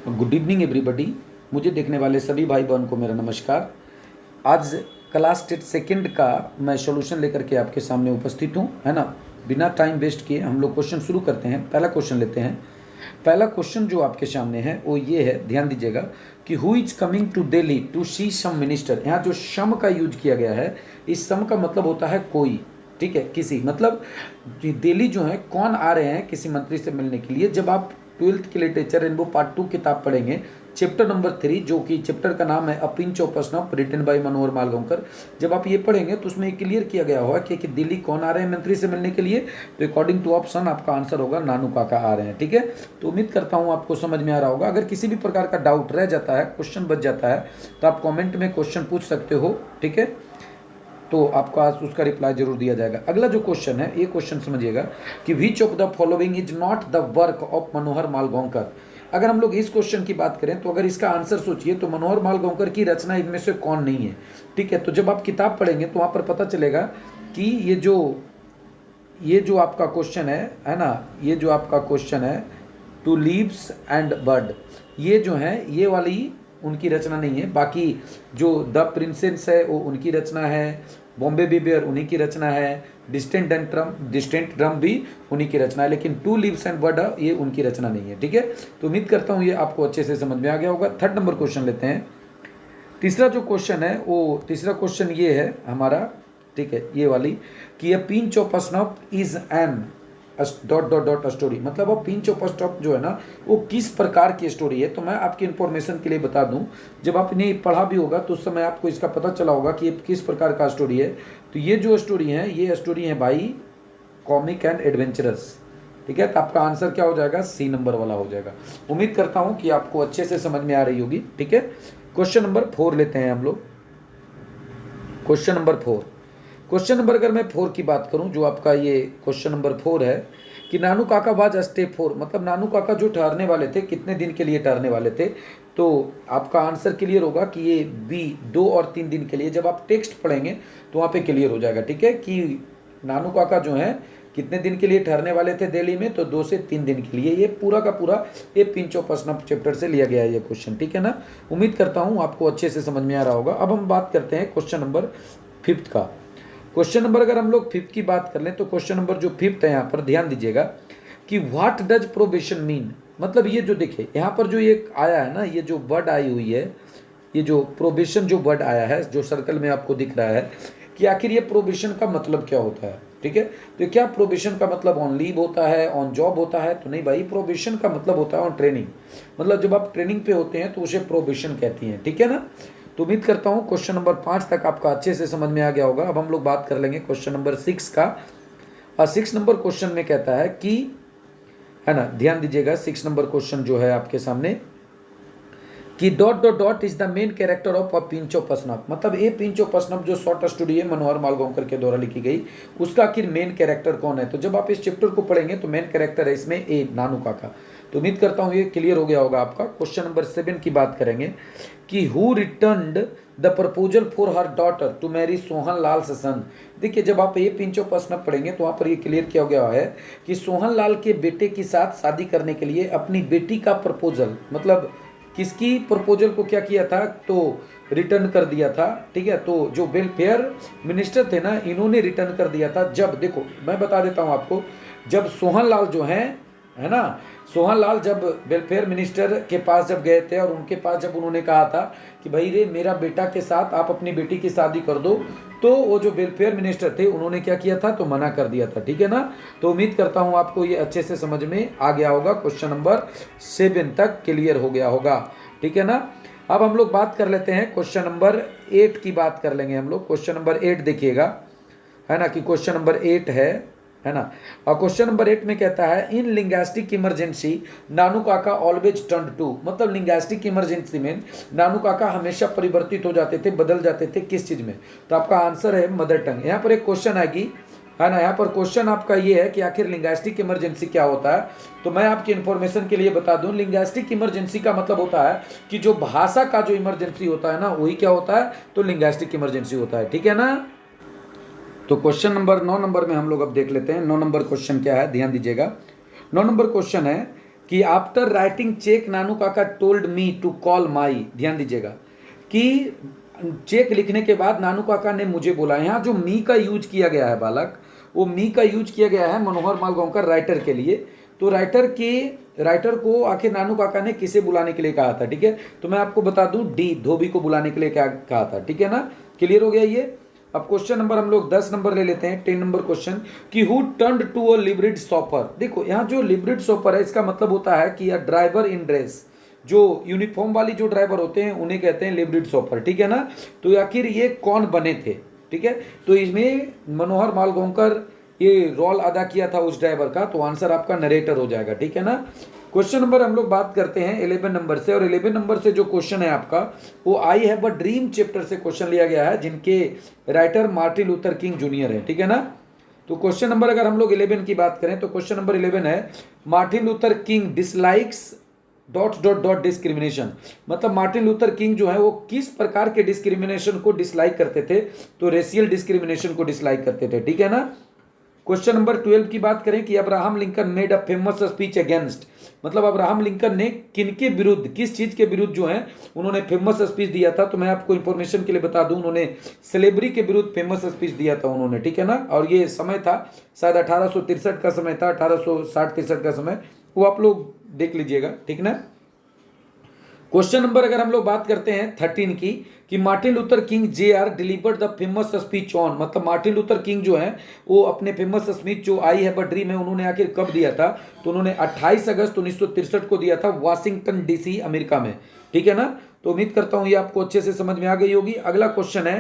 Good evening everybody. मुझे देखने वाले सभी भाई बहन को मेरा नमस्कार। आज क्लास टेट सेकंड का मैं सॉल्यूशन लेकर के आपके सामने उपस्थित हूँ, है ना। बिना टाइम वेस्ट किए हम लोग क्वेश्चन शुरू करते हैं। पहला क्वेश्चन लेते हैं। पहला क्वेश्चन जो आपके सामने है वो ये है, ध्यान दीजिएगा कि who is coming to Delhi to see some minister. यहाँ जो सम का यूज किया गया है, इस सम का मतलब होता है कोई, ठीक है, किसी, मतलब दिल्ली जो है कौन आ रहे हैं किसी मंत्री से मिलने के लिए। जब आप ट्वेल्थ के लिटरेचर रेनबो पार्ट 2 किताब पढ़ेंगे, चैप्टर नंबर 3, जो कि चैप्टर का नाम है a pinch of snuff, written by Manohar Malgonkar, जब आप ये पढ़ेंगे तो उसमें क्लियर किया गया होगा कि दिल्ली कौन आ रहे हैं मंत्री से मिलने के लिए। तो अकॉर्डिंग टू ऑप्शन आपका आंसर होगा नानू काका आ रहे हैं, ठीक है। तो उम्मीद करता हूँ आपको समझ में आ रहा होगा। अगर किसी भी प्रकार का डाउट रह जाता है, क्वेश्चन बच जाता है, तो आप कॉमेंट में क्वेश्चन पूछ सकते हो, ठीक है। तो आपको आज उसका रिप्लाई जरूर दिया जाएगा। अगला जो क्वेश्चन है, ये क्वेश्चन समझिएगा कि which of the following is not the work of Manohar Malgonkar. अगर हम लोग इस क्वेश्चन की बात करें तो अगर इसका आंसर सोचिए तो मनोहर मालगांवकर की रचना इनमें से कौन नहीं है, ठीक है। तो जब आप किताब पढ़ेंगे तो वहां पर पता चलेगा कि ये जो आपका क्वेश्चन है ना, ये जो आपका क्वेश्चन है टू लीव्स एंड बर्ड, ये जो है ये वाली उनकी रचना नहीं है। बाकी जो द प्रिंसेस है वो उनकी रचना है, बॉम्बे बिबियर उन्हीं की रचना है, डिस्टेंट ड्रम भी उन्हीं की रचना है, लेकिन टू लीव्स एंड बर्ड ये उनकी रचना नहीं है, ठीक है। तो उम्मीद करता हूँ ये आपको अच्छे से समझ में आ गया होगा। थर्ड नंबर क्वेश्चन लेते हैं। तीसरा जो क्वेश्चन है वो तीसरा क्वेश्चन ये है हमारा, ठीक है, ये वाली कि ये pinch of snuff is an dot dot dot story, मतलब वो पिंच ऑफ स्नफ जो है ना वो किस प्रकार की स्टोरी है। तो मैं आपकी इन्फॉर्मेशन के लिए बता दूं, जब आपने पढ़ा भी होगा तो उस समय आपको इसका पता चला होगा कि ये किस प्रकार का स्टोरी है। तो ये जो स्टोरी है, ये स्टोरी है भाई कॉमिक एंड एडवेंचरस, ठीक है। तो आपका आंसर क्या हो जाएगा, सी नंबर वाला हो जाएगा। उम्मीद करता हूँ कि आपको अच्छे से समझ में आ रही होगी, ठीक है। क्वेश्चन नंबर 4 लेते हैं हम लोग। क्वेश्चन नंबर 4, क्वेश्चन नंबर अगर मैं 4 की बात करूं, जो आपका ये क्वेश्चन नंबर 4 है कि नानू काका वाज स्टे 4, मतलब नानू काका जो ठहरने वाले थे, कितने दिन के लिए ठहरने वाले थे। तो आपका आंसर क्लियर होगा कि ये बी 2 और 3 दिन के लिए। जब आप टेक्स्ट पढ़ेंगे तो वहाँ पे क्लियर हो जाएगा, ठीक है, कि नानू काका जो है कितने दिन के लिए ठहरने वाले थे दिल्ली में, तो 2 से 3 दिन के लिए। ये पूरा का पूरा ये पिंच ऑफ स्नफ चैप्टर से लिया गया है ये क्वेश्चन, ठीक है ना। उम्मीद करता हूँ आपको अच्छे से समझ में आ रहा होगा। अब हम बात करते हैं क्वेश्चन नंबर 5 का। क्वेश्चन नंबर अगर हम लोग 5 की बात कर लें तो क्वेश्चन नंबर जो 5 है, यहाँ पर ध्यान दीजिएगा कि व्हाट डज प्रोबेशन मीन। मतलब ये जो देखिए यहाँ पर जो ये आया है ना, ये जो वर्ड आई हुई है, ये जो प्रोबेशन जो वर्ड आया है, जो सर्कल में आपको दिख रहा है, कि आखिर ये प्रोबेशन का मतलब क्या होता है, ठीक है। तो क्या प्रोबेशन का मतलब ऑन लीव होता है, ऑन जॉब होता है? तो नहीं भाई, प्रोबेशन का मतलब होता है ऑन ट्रेनिंग। मतलब जब आप ट्रेनिंग पे होते हैं तो उसे प्रोबेशन कहती हैं, ठीक है ना। तो उम्मीद करता हूँ क्वेश्चन नंबर 5 तक आपका अच्छे से समझ में आ गया होगा। अब हम लोग बात कर लेंगे क्वेश्चन नंबर 6 का। 6 नंबर क्वेश्चन में कहता है कि, है ना, ध्यान दीजिएगा, 6 नंबर क्वेश्चन जो है आपके सामने कि dot dot dot is the main character of a pinch of snuff. मतलब ये पिंच ऑफ स्नफ जो शॉर्ट स्टोरी है मनोहर मालगांवकर के द्वारा लिखी गई, उसका आखिर मेन कैरेक्टर कौन है। तो जब आप इस चैप्टर को पढ़ेंगे तो मेन कैरेक्टर है इसमें ए नानू काका। तो उम्मीद करता हूँ ये क्लियर हो गया होगा आपका। क्वेश्चन नंबर 7 की बात करेंगे कि who returned the proposal for her daughter to marry Sohan Lal son. देखिए जब आप ये पिंच ऑफ स्नफ पढ़ेंगे तो वहाँ पर ये क्लियर किया गया है कि सोहन लाल के बेटे के साथ शादी करने के लिए अपनी बेटी का प्रपोजल, मतलब किसकी प्रपोजल को क्या किया था, तो रिटर्न कर दिया था, ठीक है। तो जो वेलफेयर मिनिस्टर थे ना, इन्होंने रिटर्न कर दिया था। जब देखो मैं बता देता हूँ आपको, जब सोहन लाल जो हैं, है ना, सोहन लाल जब वेलफेयर मिनिस्टर के पास जब गए थे और उनके पास जब उन्होंने कहा था कि भाई रे मेरा बेटा के साथ आप अपनी बेटी की शादी कर दो, तो वो जो वेलफेयर मिनिस्टर थे उन्होंने क्या किया था, तो मना कर दिया था, ठीक है ना। तो उम्मीद करता हूँ आपको ये अच्छे से समझ में आ गया होगा। क्वेश्चन नंबर 7 तक क्लियर हो गया होगा, ठीक है ना। अब हम लोग बात कर लेते हैं क्वेश्चन नंबर 8 की बात कर लेंगे हम लोग। क्वेश्चन नंबर 8 देखिएगा, है ना, कि क्वेश्चन नंबर 8 है ना। और क्वेश्चन नंबर 8 में कहता है इन लिंग्विस्टिक इमरजेंसी नानू काका ऑलवेज टर्न टू। मतलब लिंग्विस्टिक इमरजेंसी में नानू काका हमेशा परिवर्तित हो जाते थे, बदल जाते थे, किस चीज में। तो आपका आंसर है मदर टंग। यहाँ पर एक क्वेश्चन आएगी, है ना, यहाँ पर क्वेश्चन आपका ये है कि आखिर लिंग्विस्टिक इमरजेंसी क्या होता है। तो मैं आपकी इन्फॉर्मेशन के लिए बता दूं, लिंग्विस्टिक इमरजेंसी का मतलब होता है कि जो भाषा का जो इमरजेंसी होता है ना, वही क्या होता है, तो लिंग्विस्टिक इमरजेंसी होता है, ठीक है ना। तो क्वेश्चन नंबर 9 नंबर में हम लोग अब देख लेते हैं 9 नंबर क्वेश्चन क्या है, ध्यान दीजिएगा। 9 नंबर क्वेश्चन है कि after writing check Nanu Kaka told me to call my, ध्यान दीजिएगा कि चेक लिखने के बाद नानू काका ने मुझे बोला। यहाँ जो मी का यूज किया गया है बालक, वो मी का यूज किया गया है मनोहर मालगांवकर राइटर के लिए। तो राइटर को आखिर नानू काका ने किसे बुलाने के लिए कहा था, ठीक है। तो मैं आपको बता दूं, डी धोबी को बुलाने के लिए क्या कहा था, ठीक है ना। क्लियर हो गया ये। अब क्वेश्चन नंबर हम लोग 10 नंबर ले लेते हैं, 10 नंबर क्वेश्चन कि who turned to a liveried shopper. देखो यहाँ जो लिवरेड शॉपर है इसका मतलब होता है कि ड्राइवर इन ड्रेस, जो यूनिफॉर्म वाली जो ड्राइवर होते हैं उन्हें कहते हैं लिवरेड शॉपर, ठीक है ना। तो आखिर ये कौन बने थे, ठीक है। तो इसमें मनोहर मालगांवकर ये रोल अदा किया था उस ड्राइवर का, तो आंसर आपका नरेटर हो जाएगा, ठीक है ना। क्वेश्चन नंबर हम लोग बात करते हैं 11 नंबर से, और 11 नंबर से जो क्वेश्चन है आपका वो I have a dream chapter से क्वेश्चन लिया गया है, जिनके writer Martin Luther king junior है, ठीक है ना। तो क्वेश्चन नंबर अगर हम लोग 11 की बात करें तो क्वेश्चन नंबर 11 है Martin Luther king dislikes dot dot dot discrimination. मतलब मार्टिन लूथर किंग जो है वो किस प्रकार के डिस्क्रिमिनेशन को डिसलाइक करते थे, तो रेशियल डिस्क्रिमिनेशन को डिसलाइक करते थे, ठीक है ना। क्वेश्चन नंबर 12 की बात करें कि Abraham Lincoln made a famous speech against, मतलब अब्राहम लिंकन ने किनके विरुद्ध, किस चीज के विरुद्ध जो है उन्होंने फेमस स्पीच दिया था। तो मैं आपको इंफॉर्मेशन के लिए बता दूं, उन्होंने स्लेवरी के विरुद्ध फेमस स्पीच दिया था उन्होंने, ठीक है ना। और ये समय था शायद 1863 का समय था, 1860-63 का समय, वो आप लोग देख लीजिएगा, ठीक ना। क्वेश्चन नंबर अगर हम लोग बात करते हैं 13 की कि Martin Luther king J are delivered the famous speech on, मतलब मार्टिन लूथर किंग जो है वो अपने फेमस स्पीच जो आई हैव अ ड्रीम है उन्होंने आखिर कब दिया था। तो उन्होंने 28 अगस्त 1963 को दिया था वाशिंगटन डीसी अमेरिका में, ठीक है ना। तो उम्मीद करता हूं ये आपको अच्छे से समझ में आ गई होगी। अगला क्वेश्चन है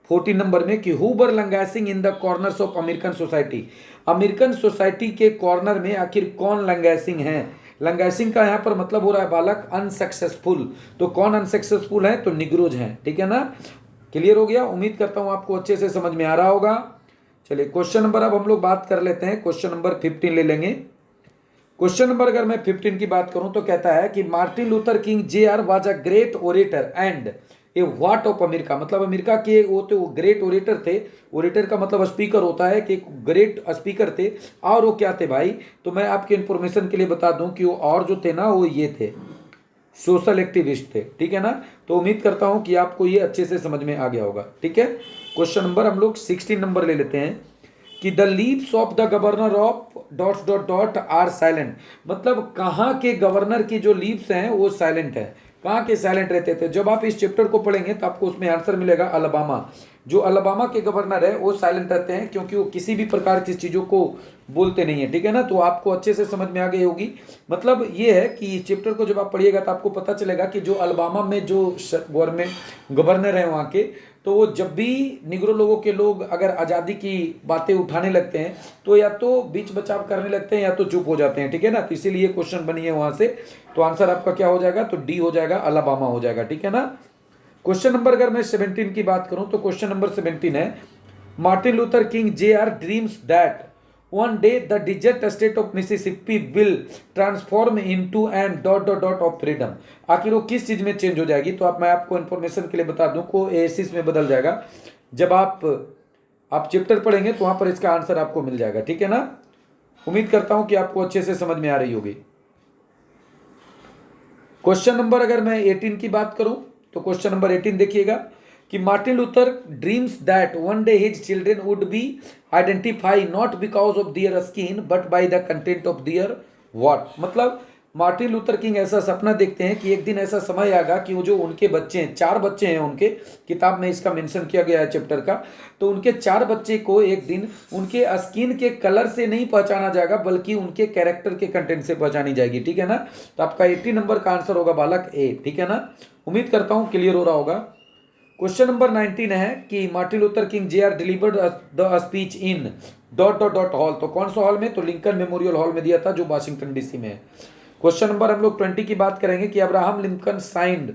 14 नंबर में कि who were languishing in the corners of American society. American society के कॉर्नर में आखिर कौन लंगैसिंग है। लंगैसिंग का यहाँ पर मतलब हो रहा है बालक अनसक्सेसफुल। तो कौन अनसक्सेसफुल है, तो निग्रोज हैं, ठीक है ना। क्लियर हो गया, उम्मीद करता हूं आपको अच्छे से समझ में आ रहा होगा। चलिए क्वेश्चन नंबर अब हम लोग बात कर लेते हैं, क्वेश्चन नंबर 15 ले लेंगे। क्वेश्चन नंबर अगर मैं 15 की बात करूं तो कहता है कि Martin Luther king J are was a great orator and A what of America. मतलब अमेरिका के वो तो ग्रेट ओरेटर थे, ओरेटर का मतलब स्पीकर होता है कि ग्रेट स्पीकर थे। और वो क्या थे भाई, तो मैं आपके इंफॉर्मेशन के लिए बता दूं कि वो और जो थे ना वो ये थे सोशल एक्टिविस्ट थे, ठीक है ना। तो उम्मीद करता हूं कि आपको ये अच्छे से समझ में आ गया होगा, ठीक है। क्वेश्चन नंबर हम लोग 16 नंबर ले लेते हैं कि the leaves of the governor of dot dot dot are silent. मतलब कहाँ के गवर्नर की जो लीव्स हैं वो साइलेंट है, कहाँ के साइलेंट रहते थे। जब आप इस चैप्टर को पढ़ेंगे तो आपको उसमें आंसर मिलेगा अलाबामा। जो अलाबामा के गवर्नर है वो साइलेंट रहते हैं क्योंकि वो किसी भी प्रकार की चीज़ों को बोलते नहीं है, ठीक है ना। तो आपको अच्छे से समझ में आ गई होगी। मतलब ये है कि इस चैप्टर को जब आप पढ़िएगा तो आपको पता चलेगा कि जो अलाबामा में जो गवर्नमेंट गवर्नर है वहाँ के, तो वो जब भी निग्रो लोगों के लोग अगर आज़ादी की बातें उठाने लगते हैं तो या तो बीच बचाव करने लगते हैं या तो चुप हो जाते हैं, ठीक है ना। तो इसीलिए क्वेश्चन बनी है वहाँ से। तो आंसर आपका क्या हो जाएगा, तो डी हो जाएगा, अलाबामा हो जाएगा, ठीक है ना। क्वेश्चन नंबर अगर मैं 17 की बात करूं तो क्वेश्चन नंबर 17 है Martin Luther king J are dreams that one day the dessert state of Mississippi will transform into and dot dot dot of freedom. आखिर वो किस चीज में चेंज हो जाएगी, तो मैं आपको इंफॉर्मेशन के लिए बता दूं को एसिस में बदल जाएगा। जब आप चैप्टर पढ़ेंगे तो वहां पर इसका आंसर आपको मिल जाएगा, ठीक है ना। उम्मीद करता हूं कि आपको अच्छे से समझ में आ रही होगी। क्वेश्चन नंबर अगर मैं 18 की बात करूं तो क्वेश्चन नंबर 18 देखिएगा कि Martin Luther dreams that one day his children would be identify not because of their skin but by the content of their what. मतलब मार्टिन लूथर किंग ऐसा सपना देखते हैं कि एक दिन ऐसा समय आएगा कि वो जो उनके बच्चे हैं, 4 बच्चे हैं उनके, किताब में इसका मेंशन किया गया है चैप्टर का। तो उनके 4 बच्चे को एक दिन उनके स्किन के कलर से नहीं पहचाना जाएगा बल्कि उनके कैरेक्टर के कंटेंट से पहचानी जाएगी, ठीक है ना। तो आपका 80 नंबर का आंसर होगा बालक ए, ठीक है ना। उम्मीद करता हूं क्लियर हो रहा होगा। क्वेश्चन नंबर 19 है कि Martin Luther king J are delivered the speech in dot dot dot hall. तो कौन सा हॉल में, तो लिंकन मेमोरियल हॉल में दिया था जो वाशिंगटन डीसी में है। क्वेश्चन नंबर हम लोग 20 की बात करेंगे कि Abraham Lincoln signed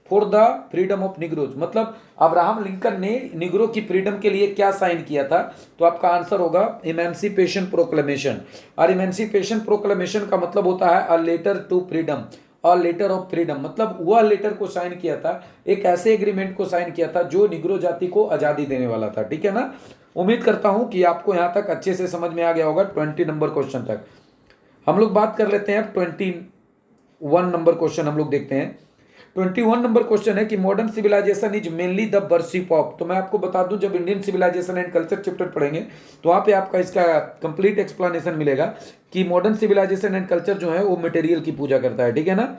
for the freedom of Negroes. मतलब अब्राहम लिंकन ने निग्रो की फ्रीडम के लिए क्या साइन किया था, तो आपका आंसर होगा इमेंसिपेशन प्रोक्लेमेशन। और इमेंसिपेशन प्रोक्लेमेशन का मतलब होता है a letter to freedom, a letter of freedom. मतलब वह लेटर को साइन किया था, एक ऐसे एग्रीमेंट को साइन किया था जो निग्रो जाति को आजादी देने वाला था, ठीक है ना। उम्मीद करता हूं कि आपको यहां तक अच्छे से समझ में आ गया होगा 20 नंबर क्वेश्चन तक। हम लोग बात कर लेते हैं अब 21 नंबर क्वेश्चन हम लोग देखते हैं। 21 नंबर क्वेश्चन है कि modern civilization is mainly the worship of. तो मैं आपको बता दूं, जब Indian civilization and culture chapter पढ़ेंगे तो वहाँ पे आपका इसका कंप्लीट एक्सप्लेनेशन मिलेगा कि मॉडर्न सिविलाइजेशन एंड कल्चर जो है वो मटेरियल की पूजा करता है, ठीक है ना।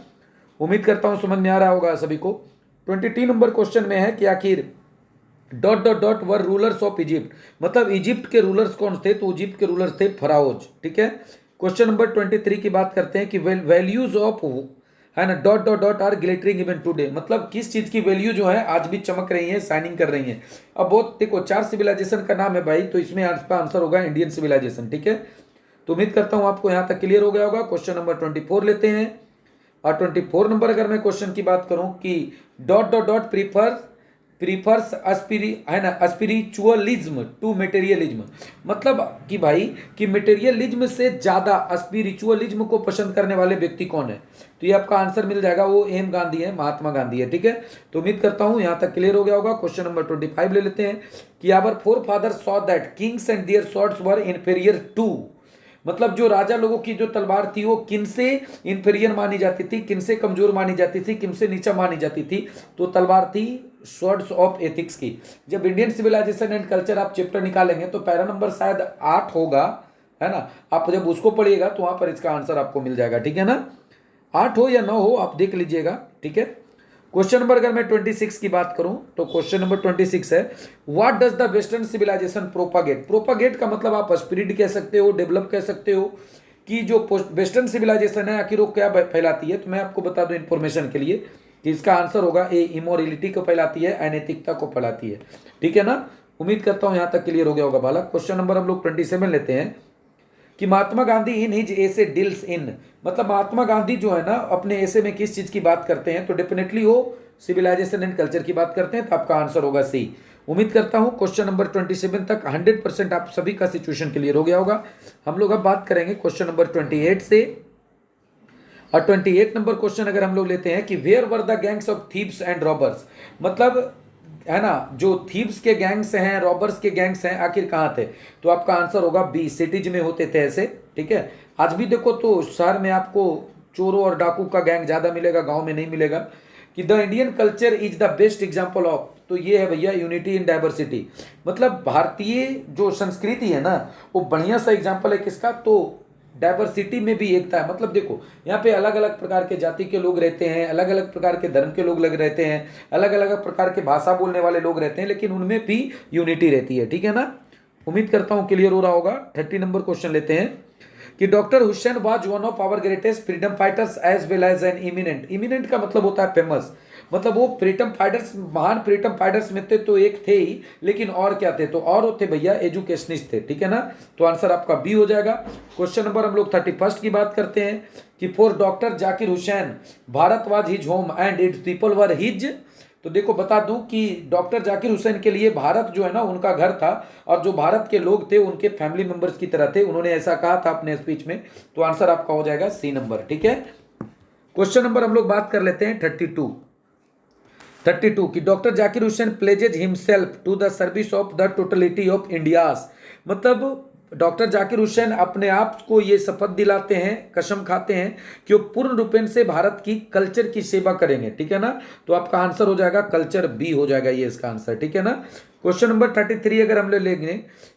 उम्मीद करता हूँ समझ में आ रहा होगा सभी को। 22 नंबर क्वेश्चन में है कि आखिर dot dot dot were rulers of Egypt, मतलब इजिप्ट के रूलर्स कौन थे, तो इजिप्ट के रूलर्स थे फराओज, ठीक है। क्वेश्चन नंबर 23 की बात करते हैं कि वैल्यूज ऑफ, है ना, dot dot dot are glittering even today, मतलब किस चीज की वैल्यू जो है आज भी चमक रही है, शाइनिंग कर रही है। अब बहुत देखो 4 सिविलाइजेशन का नाम है भाई, तो इसमें आपका आंसर होगा इंडियन सिविलाइजेशन, ठीक है। तो उम्मीद करता हूं आपको यहां तक क्लियर हो गया होगा। क्वेश्चन नंबर 24 लेते हैं, और 24 नंबर अगर मैं क्वेश्चन की बात करूं कि डॉट डॉट डॉट प्रीफर्स है ना स्पिरिचुअलिज्म टू मटेरियलिज्म, मतलब कि भाई कि मटेरियलिज्म से ज्यादा स्पिरिचुअलिज्म को पसंद करने वाले व्यक्ति कौन है, तो ये आपका आंसर मिल जाएगा, वो एम गांधी है, महात्मा गांधी है, ठीक है। तो उम्मीद करता हूं यहां तक क्लियर हो गया होगा। क्वेश्चन नंबर 25 ले लेते हैं कि our fore father saw that kings and their swords were inferior to, मतलब जो राजा लोगों की जो तलवार थी वो किन से इंफीरियर मानी जाती थी, किन से कमजोर मानी जाती थी, किन से नीचा मानी जाती थी, तो तलवार थी स्वर्ड्स ऑफ एथिक्स की। जब इंडियन सिविलाइजेशन एंड कल्चर आप चैप्टर निकालेंगे तो पैरा नंबर शायद 8 होगा, है ना, आप जब उसको पढ़िएगा तो वहां पर इसका आंसर आपको मिल जाएगा, ठीक है ना। 8 हो या 9 हो आप देख लीजिएगा, ठीक है। क्वेश्चन नंबर अगर मैं 26 की बात करूं तो क्वेश्चन नंबर 26 है what does the western civilization propagate. Propagate का मतलब आप स्पिरिट कह सकते हो, डेवलप कह सकते हो, कि जो वेस्टर्न सिविलाइजेशन है आखिर वो क्या फैलाती है। तो मैं आपको बता दूं इन्फॉर्मेशन के लिए कि इसका आंसर होगा ए, इमोरलिटी को फैलाती है, अनैतिकता को फैलाती है, ठीक है ना। उम्मीद करता हूं यहां तक क्लियर हो गया होगा बालक। क्वेश्चन नंबर हम लोग 27 लेते हैं कि Mahatma Gandhi in his essay deals in, मतलब महात्मा गांधी जो है ना अपने ऐसे में किस चीज की बात करते हैं, तो डेफिनेटली वो सिविलाइजेशन एंड कल्चर की बात करते हैं, तो आपका आंसर होगा सी। उम्मीद करता हूं क्वेश्चन नंबर 27 तक 100% आप सभी का सिचुएशन क्लियर हो गया होगा। हम लोग अब बात करेंगे क्वेश्चन नंबर 28 से, और 28 नंबर क्वेश्चन अगर हम लोग लेते हैं कि where were the gangs of thieves and robbers, मतलब है ना जो थीव्स के गैंग्स हैं, रॉबर्स के गैंग्स हैं, आखिर कहाँ थे, तो आपका आंसर होगा बी, सिटीज में होते थे ऐसे, ठीक है। आज भी देखो तो शहर में आपको चोरों और डाकू का गैंग ज्यादा मिलेगा, गांव में नहीं मिलेगा। कि the Indian culture is the best example of, तो ये है भैया यूनिटी इन डाइवर्सिटी, मतलब भारतीय जो संस्कृति है ना वो बढ़िया सा एग्जाम्पल है किसका, तो डाइवर्सिटी में भी एकता है। मतलब देखो यहाँ पे अलग अलग प्रकार के जाति के लोग रहते हैं, अलग अलग प्रकार के धर्म के लोग लग रहते हैं, अलग अलग प्रकार के भाषा बोलने वाले लोग रहते हैं, लेकिन उनमें भी यूनिटी रहती है, ठीक है ना। उम्मीद करता हूँ क्लियर हो रहा होगा। 30 नंबर क्वेश्चन लेते हैं कि doctor Hussain was one of our greatest freedom fighters as well as an eminent. Eminent का मतलब होता है फेमस, मतलब वो फ्रीडम फाइटर्स, महान फ्रीडम फाइटर्स में थे तो एक थे ही, लेकिन और क्या थे, तो और थे भैया एजुकेशनिस्ट थे, ठीक है ना। तो आंसर आपका बी हो जाएगा। क्वेश्चन नंबर हम लोग 31 की बात करते हैं कि for doctor Zakir Hussain Bharat was his home and it's people were his, तो देखो बता दूं कि डॉक्टर जाकिर हुसैन के लिए भारत जो है ना उनका घर था, और जो भारत के लोग थे उनके फैमिली मेंबर्स की तरह थे, उन्होंने ऐसा कहा था अपने स्पीच में। तो आंसर आपका हो जाएगा सी नंबर, ठीक है। क्वेश्चन नंबर हम लोग बात कर लेते हैं 32 कि doctor Zakir Hussain pledges himself to the service of the totality of India's, मतलब डॉक्टर जाकिर हुसैन अपने आप को ये शपथ दिलाते हैं, कसम खाते हैं कि वो पूर्ण रूपेण से भारत की कल्चर की सेवा करेंगे, ठीक है ना। तो आपका आंसर हो जाएगा कल्चर, बी हो जाएगा ये इसका आंसर, ठीक है ना। क्वेश्चन नंबर 33 अगर हम लोग लेंगे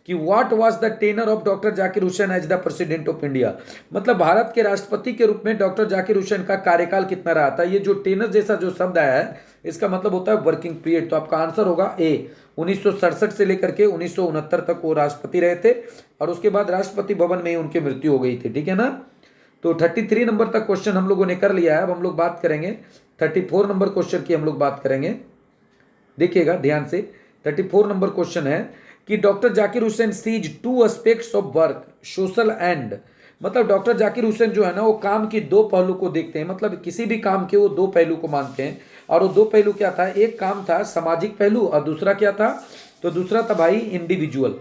कि what was the tenure of doctor Zakir Hussain as the president of India, मतलब भारत के राष्ट्रपति के रूप में डॉक्टर जाकिर हुसैन का कार्यकाल कितना रहा था। ये जो टेनर जैसा जो शब्द आया है इसका मतलब होता है वर्किंग पीरियड। तो आपका आंसर होगा ए, 1967 से लेकर के 1969 तक वो राष्ट्रपति रहे थे, और उसके बाद राष्ट्रपति भवन में ही उनकी मृत्यु हो गई थी, ठीक है ना। तो 33 नंबर तक क्वेश्चन हम लोगों ने कर लिया है। अब हम लोग बात करेंगे 34 नंबर क्वेश्चन की, हम लोग बात करेंगे, देखिएगा ध्यान से। 34 नंबर क्वेश्चन है कि doctor Zakir Hussain sees two aspects of work social and, मतलब डॉक्टर जाकिर हुसैन जो है ना वो काम की दो पहलू को देखते हैं, मतलब किसी भी काम के वो दो पहलू को मानते हैं, और वो दो पहलू क्या था, एक काम था सामाजिक पहलू और दूसरा क्या था, तो दूसरा था भाई इंडिविजुअल,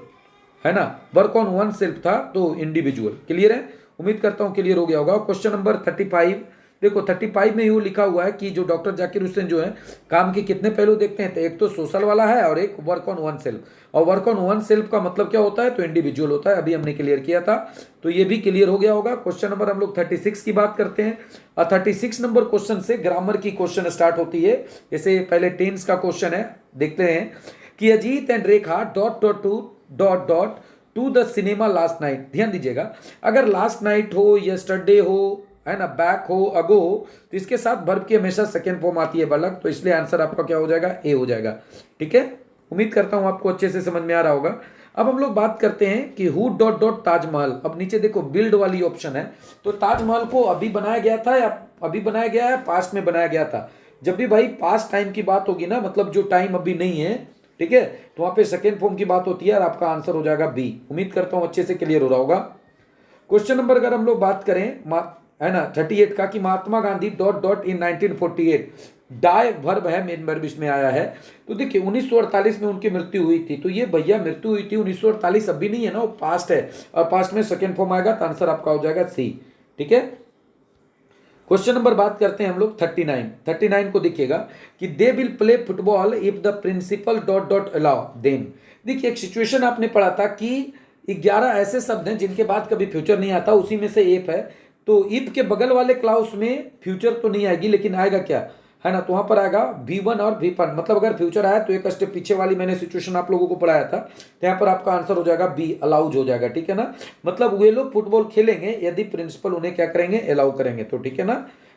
है ना, वर्क ऑन वन सेल्फ था, तो इंडिविजुअल। क्लियर है, उम्मीद करता हूं क्लियर हो गया होगा। क्वेश्चन नंबर 35 देखो 35 में यूँ लिखा हुआ है कि जो डॉक्टर जाकिर हुसैन जो है काम के कितने पहलू देखते हैं, तो एक तो सोशल वाला है और एक वर्क ऑन वन सेल्फ। और वर्क ऑन वन सेल्फ का मतलब क्या होता है, तो इंडिविजुअल होता है, अभी हमने क्लियर किया था, तो ये भी क्लियर हो गया होगा। क्वेश्चन नंबर हम लोग 36 की बात करते हैं, और 36 नंबर क्वेश्चन से ग्रामर की क्वेश्चन स्टार्ट होती है। जैसे पहले टेंस का क्वेश्चन है, देखते हैं कि Ajit and Rekha dot dot to dot dot to the cinema last night. ध्यान दीजिएगा, अगर लास्ट नाइट हो, यस्टरडे हो, है ना, बैक हो, अगो हो, तो इसके साथ वर्ब की हमेशा सेकेंड फॉर्म आती है बालक, तो इसलिए आंसर आपका क्या हो जाएगा, ए हो जाएगा। ठीक है, उम्मीद करता हूं आपको अच्छे से समझ में आ रहा होगा। अब हम लोग बात करते हैं कि हु डॉट डॉट ताजमहल। अब नीचे देखो बिल्ड वाली ऑप्शन है, तो ताजमहल को अभी बनाया गया था या अभी बनाया गया है, पास्ट में बनाया गया था। जब भी भाई पास्ट टाइम की बात होगी ना, मतलब जो टाइम अभी नहीं है, ठीक है, तो वहां पे सेकेंड फॉर्म की बात होती है और आपका आंसर हो जाएगा बी। उम्मीद करता हूं अच्छे से क्लियर हो रहा होगा। क्वेश्चन नंबर अगर हम लोग बात करें, है ना, 38 का, कि Mahatma Gandhi dot dot in 1948, die verb है, मेन वर्ब इसमें आया है। तो देखिए 1948 में उनकी मृत्यु हुई थी, तो ये भैया मृत्यु हुई थी 1948, अभी नहीं है ना, वो पास्ट है, और पास्ट में सेकेंड फॉर्म आएगा, तो आंसर आपका हो जाएगा सी। ठीक है, क्वेश्चन नंबर बात करते हैं हम लोग 39 को देखिएगा कि they will play football if the principal dot dot allow them. देखिए एक सिचुएशन आपने पढ़ा था कि 11 ऐसे शब्द हैं जिनके बाद कभी फ्यूचर नहीं आता, उसी में से इफ है, तो इफ के बगल वाले क्लाउस में फ्यूचर तो नहीं आएगी, लेकिन आएगा क्या, है ना, तो वहां पर आएगा V1 और V1, मतलब अगर फ्यूचर आया तो एक स्टेप पीछे वाली मैंने सिचुएशन आप लोगों को पढ़ाया था, तो यहाँ पर आपका आंसर हो जाएगा बी, अलाउज हो जाएगा। ठीक है ना, मतलब वे लोग फुटबॉल खेलेंगे यदि प्रिंसिपल उन्हें क्या करेंगे, अलाउ करेंगे। तो ठीक है ना,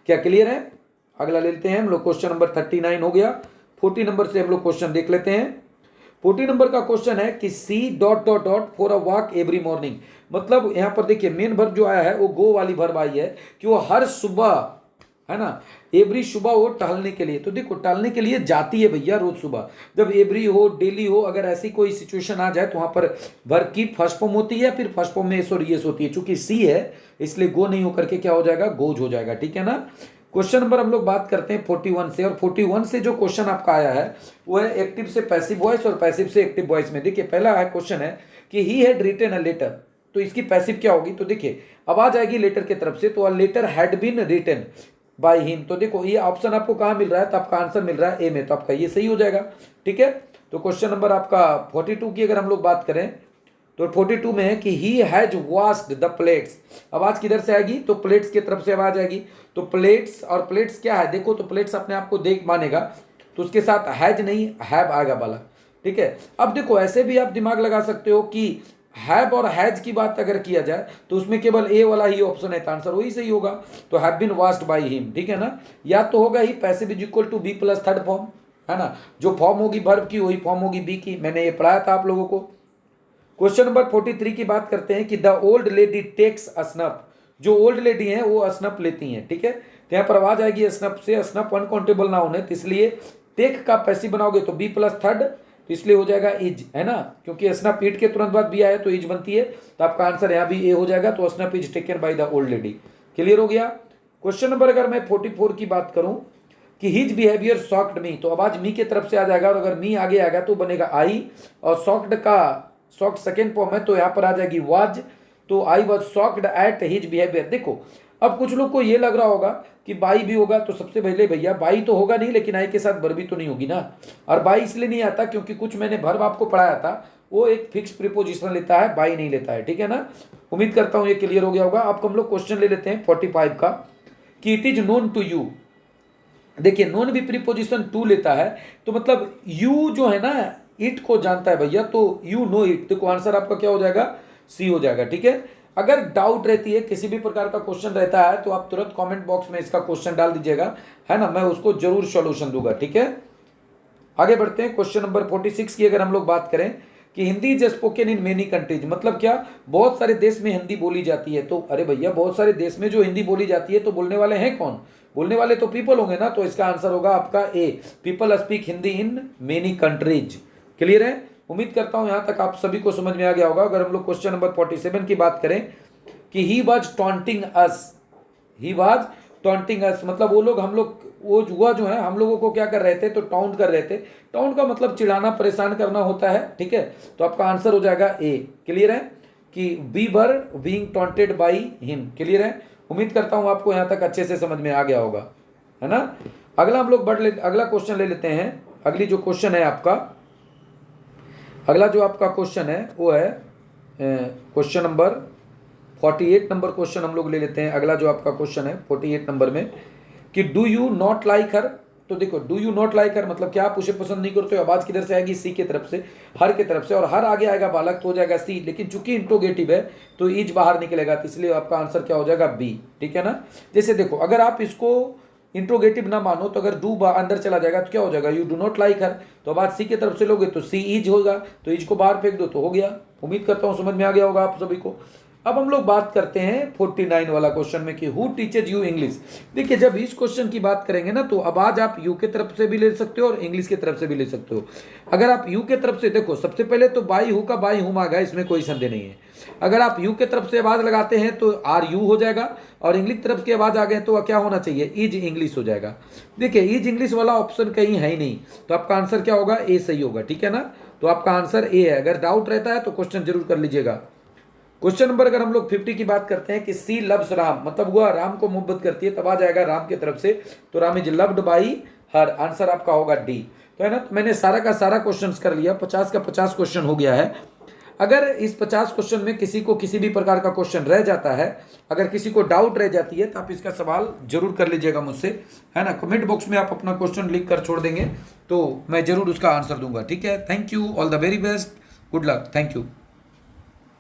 क्या क्लियर है। अगला ले लेते हैं हम लोग, क्वेश्चन नंबर 39 हो गया। 40 नंबर से हम लोग क्वेश्चन देख लेते हैं। 40 नंबर का क्वेश्चन है कि see dot dot dot for a walk every morning. मतलब यहाँ पर देखिए मेन वर्ब जो आया है वो गो वाली वर्ब आई है, कि वो हर सुबह, है ना, एवरी सुबह वो टहलने के लिए, तो देखो टहलने के लिए जाती है भैया रोज सुबह। जब एवरी हो, डेली हो, अगर ऐसी कोई सिचुएशन आ जाए तो वहां पर वर्ब की फर्स्ट फॉर्म होती है, फिर फर्स्ट फॉर्म में एस और यस होती है। चूंकि सी है इसलिए गो नहीं होकर के क्या हो जाएगा, गोज हो जाएगा। ठीक है ना, क्वेश्चन नंबर हम लोग बात करते हैं 41 से, और 41 से जो क्वेश्चन आपका आया है वो है एक्टिव से पैसिव वॉइस और पैसिव से एक्टिव वॉइस में। देखिए पहला क्वेश्चन है कि he had written a letter, तो इसकी पैसिव क्या होगी, तो देखिए अब आ जाएगी लेटर की तरफ से, तो a letter had been written by him. तो देखो ये ऑप्शन आपको कहाँ मिल रहा है, तो आपका आंसर मिल रहा है ए में, तो आपका ये सही हो जाएगा। ठीक है, तो क्वेश्चन नंबर आपका 42 की अगर हम लोग बात करें, तो 42 में है कि he has washed the plates. आवाज किधर से आएगी, तो प्लेट्स की तरफ से आवाज आएगी। तो प्लेट्स, और प्लेट्स क्या है, देखो तो प्लेट्स अपने आप को देख मानेगा, तो उसके साथ हैज नहीं हैव आएगा वाला। ठीक है, अब देखो ऐसे भी आप दिमाग लगा सकते हो कि हैव और हैज की बात अगर किया जाए तो उसमें केवल ए वाला ही ऑप्शन है, तो आंसर वही सही होगा। तो have been washed by him, ठीक है ना, या तो होगा ही passive is equal to be plus third form, है ना, जो फॉर्म होगी वर्ब की वही फॉर्म होगी बी की, मैंने ये पढ़ाया था आप लोगों को। क्वेश्चन नंबर 43 की बात करते हैं कि द ओल्ड लेडी टेक्स असनप। जो ओल्ड लेडी है वो असनप लेती हैं। ठीक है, तो यहाँ पर आवाज आएगी असनप से, असनप अनकाउंटेबल नाउन है, तो इसलिए टेक का पैसिव बनाओगे तो बी प्लस थर्ड, तो इसलिए हो जाएगा इज, है ना, क्योंकि असनप ईट के तुरंत बाद बी आया तो इज बनती है, तो आपका आंसर यहाँ भी ए हो जाएगा। तो a snap is taken by the old lady. Clear हो गया। क्वेश्चन नंबर अगर मैं 44 की बात करूं कि हिज बिहेवियर शॉक्ड मी, तो आवाज मी की तरफ से आ जाएगा, और अगर मी आगे आएगा तो बनेगा आई, और शॉक्ड का शॉक्ड सेकेंड फॉर्म है तो यहाँ पर आ जाएगी वाज, तो I was shocked at his behaviour. देखो अब कुछ लोग को ये लग रहा होगा कि बाई भी होगा, तो सबसे पहले भैया बाई तो होगा नहीं, लेकिन आई के साथ वर्ब भी तो नहीं होगी ना। और बाई इसलिए नहीं आता क्योंकि कुछ मैंने वर्ब आपको पढ़ाया था, वो एक फिक्स प्रीपोजिशन लेता है, बाई नहीं लेता है। ठीक है ना, उम्मीद करता हूं ये क्लियर हो गया होगा। आपको हम लोग क्वेश्चन ले लेते हैं 45 का, कि it is known to you. देखिए नोन भी प्रीपोजिशन टू लेता है, तो मतलब यू जो है ना इट को जानता है भैया, तो यू नो इट। देखो आंसर आपका क्या हो जाएगा, सी हो जाएगा। ठीक है, अगर डाउट रहती है, किसी भी प्रकार का क्वेश्चन रहता है, तो आप तुरंत कमेंट बॉक्स में इसका क्वेश्चन डाल दीजिएगा, है ना, मैं उसको जरूर सॉल्यूशन दूंगा। ठीक है, आगे बढ़ते हैं। क्वेश्चन नंबर 46 की अगर हम लोग बात करें कि Hindi is spoken in many countries, मतलब क्या, बहुत सारे देश में हिंदी बोली जाती है। तो अरे भैया बहुत सारे देश में जो हिंदी बोली जाती है, तो बोलने वाले हैं कौन, बोलने वाले तो पीपल होंगे ना, तो इसका आंसर होगा आपका A, people speak Hindi in many countries. Clear है, उम्मीद करता हूं यहां तक आप सभी को समझ में आ गया होगा। अगर हम लोग क्वेश्चन नंबर 47 की बात करें कि he was taunting us, he was taunting us, मतलब वो लोग, हम लोग, वो जुआ जो है हम लोगों को क्या कर रहे थे, तो टाउंट कर रहे थे। टाउंट का मतलब चिढ़ाना, परेशान करना होता है। ठीक है, तो आपका आंसर हो जाएगा ए। क्लियर है कि we were being taunted by him. Clear है, उम्मीद करता हूँ आपको यहाँ तक अच्छे से समझ में आ गया होगा, है ना। अगला हम लोग अगला क्वेश्चन ले लेते हैं। अगली जो क्वेश्चन है आपका, अगला जो आपका क्वेश्चन है वो है क्वेश्चन नंबर 48 नंबर क्वेश्चन हम लोग ले लेते हैं। अगला जो आपका क्वेश्चन है 48 नंबर में कि डू यू नॉट लाइक हर। तो देखो, डू यू नॉट लाइक हर मतलब क्या, आप उसे पसंद नहीं करते हो। आवाज किधर से आएगी, सी की तरफ से, हर की तरफ से, और हर आगे आएगा बालक तो हो जाएगा सी, लेकिन चूंकि इंट्रोगेटिव है तो इज बाहर निकलेगा, तो इसलिए आपका आंसर क्या हो जाएगा, बी। ठीक है ना। जैसे देखो, अगर आप इसको इंट्रोगेटिव ना मानो तो अगर डू अंदर चला जाएगा तो क्या हो जाएगा, यू डू नॉट लाइक हर। तो अब आज सी की तरफ से लोगे तो सी इज होगा, तो इज को बाहर फेंक दो तो हो गया। उम्मीद करता हूं समझ में आ गया होगा आप सभी को। अब हम लोग बात करते हैं 49 वाला क्वेश्चन में कि हु टीचेज यू इंग्लिश। देखिए, जब इस क्वेश्चन की बात करेंगे ना तो अब आज आप यू के तरफ से भी ले सकते हो और इंग्लिश की तरफ से भी ले सकते हो। अगर आप यू के तरफ से, देखो सबसे पहले तो बाई हु का बाई हुम आ गया, इसमें कोई संदेह नहीं है। अगर आप यू के तरफ से आवाज लगाते हैं तो आर यू हो जाएगा, और इंग्लिश तरफ की आवाज आ गए तो क्या होना चाहिए, इज इंग्लिश हो जाएगा। देखिए, इज इंग्लिश वाला ऑप्शन कहीं है ही नहीं, तो आपका आंसर क्या होगा, ए सही होगा। ठीक है ना, तो आपका आंसर ए है। अगर डाउट रहता है तो क्वेश्चन जरूर कर लीजिएगा। क्वेश्चन नंबर अगर हम लोग 50 की बात करते हैं कि सी लव्स राम, मतलब वह राम को मोहब्बत करती है, तब आ जाएगा राम की तरफ से, तो Ram is loved by her. Answer आपका होगा डी। तो है ना, तो मैंने सारा का सारा क्वेश्चन कर लिया, 50 का 50 क्वेश्चन हो गया है। अगर इस 50 क्वेश्चन में किसी को किसी भी प्रकार का क्वेश्चन रह जाता है, अगर किसी को डाउट रह जाती है, तो आप इसका सवाल जरूर कर लीजिएगा मुझसे, है ना। कमेंट बॉक्स में आप अपना क्वेश्चन लिख कर छोड़ देंगे तो मैं जरूर उसका आंसर दूंगा। ठीक है, thank you, all the very best, good luck, thank you.